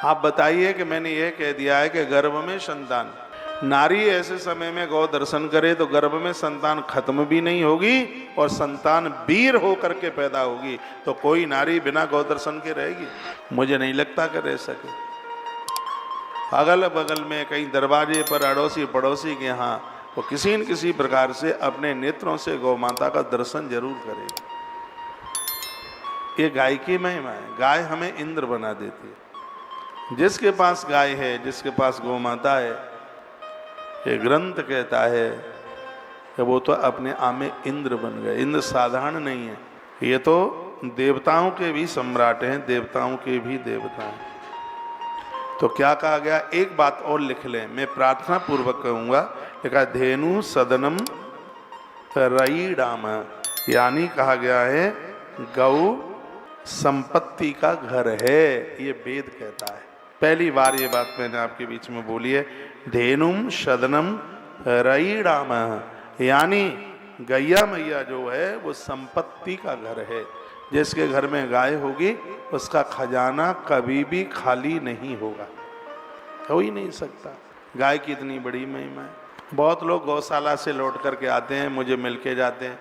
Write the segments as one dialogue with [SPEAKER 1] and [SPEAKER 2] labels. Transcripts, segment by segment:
[SPEAKER 1] आप बताइए कि मैंने ये कह दिया है कि गर्भ में संतान, नारी ऐसे समय में गौ दर्शन करे तो गर्भ में संतान खत्म भी नहीं होगी और संतान वीर होकर के पैदा होगी। तो कोई नारी बिना गौ दर्शन के रहेगी? मुझे नहीं लगता कि रह सके। अगल बगल में कहीं दरवाजे पर अड़ोसी पड़ोसी के यहाँ वो किसी न किसी प्रकार से अपने नेत्रों से गौ माता का दर्शन जरूर करेगी। ये गाय की महिमा है। गाय हमें इंद्र बना देती है। जिसके पास गाय है, जिसके पास गौ माता है, ये ग्रंथ कहता है कि वो तो अपने आप में इंद्र बन गए। इंद्र साधारण नहीं है, ये तो देवताओं के भी सम्राट हैं, देवताओं के भी देवता हैं। तो क्या कहा गया, एक बात और लिख लें, मैं प्रार्थना पूर्वक कहूँगा। लिखा धेनु सदनम रईडाम, यानी कहा गया है गौ संपत्ति का घर है, ये वेद कहता है। पहली बार ये बात मैंने आपके बीच में बोली है। धेनुम सदनम रईडाम, यानी गैया मैया जो है वो संपत्ति का घर है। जिसके घर में गाय होगी उसका खजाना कभी भी खाली नहीं होगा, हो ही नहीं सकता। गाय की इतनी बड़ी महिमा है। बहुत लोग गौशाला से लौट करके आते हैं, मुझे मिल के जाते हैं,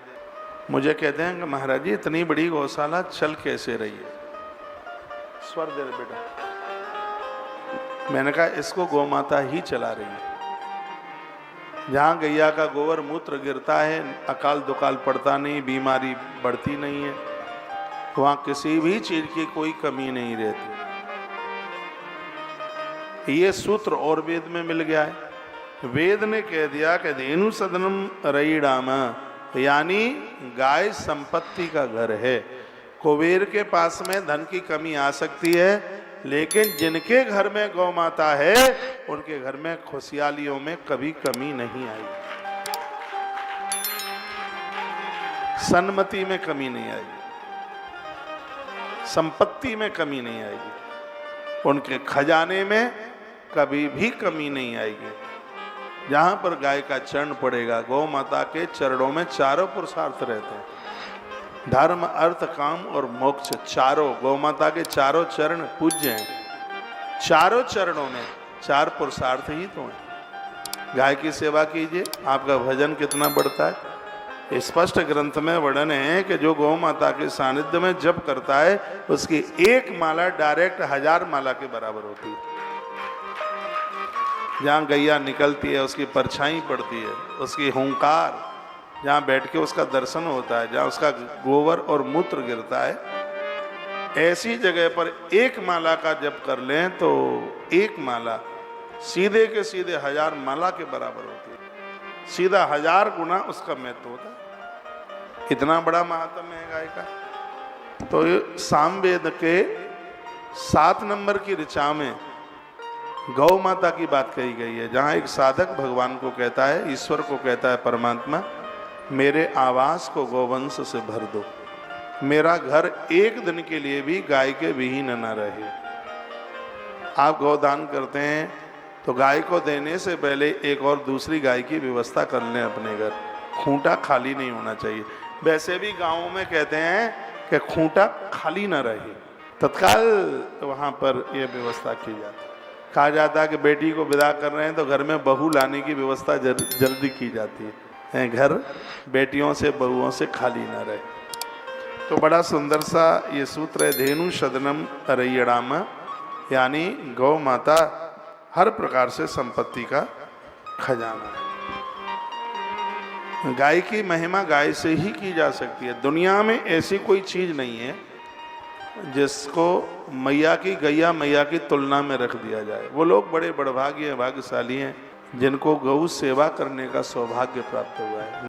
[SPEAKER 1] मुझे कहते हैं कि महाराज जी इतनी बड़ी गौशाला चल कैसे रही है? स्वर दे बेटा। मैंने कहा इसको गौ माता ही चला रही है। जहाँ गैया का गोबर मूत्र गिरता है, अकाल दुकाल पड़ता नहीं, बीमारी बढ़ती नहीं है, वहाँ किसी भी चीज की कोई कमी नहीं रहती। ये सूत्र और वेद में मिल गया है। वेद ने कह दिया कि धेनु सदनम रईडाम, यानी गाय संपत्ति का घर है। कुबेर के पास में धन की कमी आ सकती है, लेकिन जिनके घर में गौ माता है उनके घर में खुशहालियों में कभी कमी नहीं आएगी, सन्मति में कमी नहीं आएगी, संपत्ति में कमी नहीं आएगी, उनके खजाने में कभी भी कमी नहीं आएगी। जहां पर गाय का चरण पड़ेगा, गौ माता के चरणों में चारों पुरुषार्थ रहते हैं, धर्म अर्थ काम और मोक्ष चारों। गौ माता के चारों चरण पूज्य हैं। चारों चरणों में चार पुरुषार्थ ही तो हैं। गाय की सेवा कीजिए, आपका भजन कितना बढ़ता है। स्पष्ट ग्रंथ में वर्णन है कि जो गौ माता के सानिध्य में जप करता है उसकी एक माला डायरेक्ट 1000 माला के बराबर होती है। जहाँ गैया निकलती है उसकी परछाई पड़ती है, उसकी हुंकार, जहाँ बैठ के उसका दर्शन होता है, जहाँ उसका गोबर और मूत्र गिरता है, ऐसी जगह पर एक माला का जप कर लें तो एक माला सीधे के सीधे 1000 माला के बराबर होती है। सीधा 1000 गुना उसका महत्व होता है। इतना बड़ा महात्म्य है गाय का। तो सामवेद के 7 नंबर की ऋचा में गौ माता की बात कही गई है, जहाँ एक साधक भगवान को कहता है, ईश्वर को कहता है परमात्मा, मेरे आवास को गौवंश से भर दो, मेरा घर एक दिन के लिए भी गाय के विहीन न रहे। आप गौदान करते हैं तो गाय को देने से पहले एक और दूसरी गाय की व्यवस्था कर लें अपने घर। खूंटा खाली नहीं होना चाहिए। वैसे भी गाँवों में कहते हैं कि खूंटा खाली न रहे, तत्काल वहाँ पर यह व्यवस्था की जाती है। कहा जाता है कि बेटी को विदा कर रहे हैं तो घर में बहू लाने की व्यवस्था जल्दी की जाती है, घर बेटियों से बहुओं से खाली ना रहे। तो बड़ा सुंदर सा ये सूत्र है, धेनु सदनम रईडाम, यानी गौ माता हर प्रकार से संपत्ति का खजाना है। गाय की महिमा गाय से ही की जा सकती है। दुनिया में ऐसी कोई चीज नहीं है जिसको मैया की, गैया मैया की तुलना में रख दिया जाए। वो लोग बड़े बड़भागी हैं, भाग्यशाली हैं जिनको गौ सेवा करने का सौभाग्य प्राप्त हुआ है।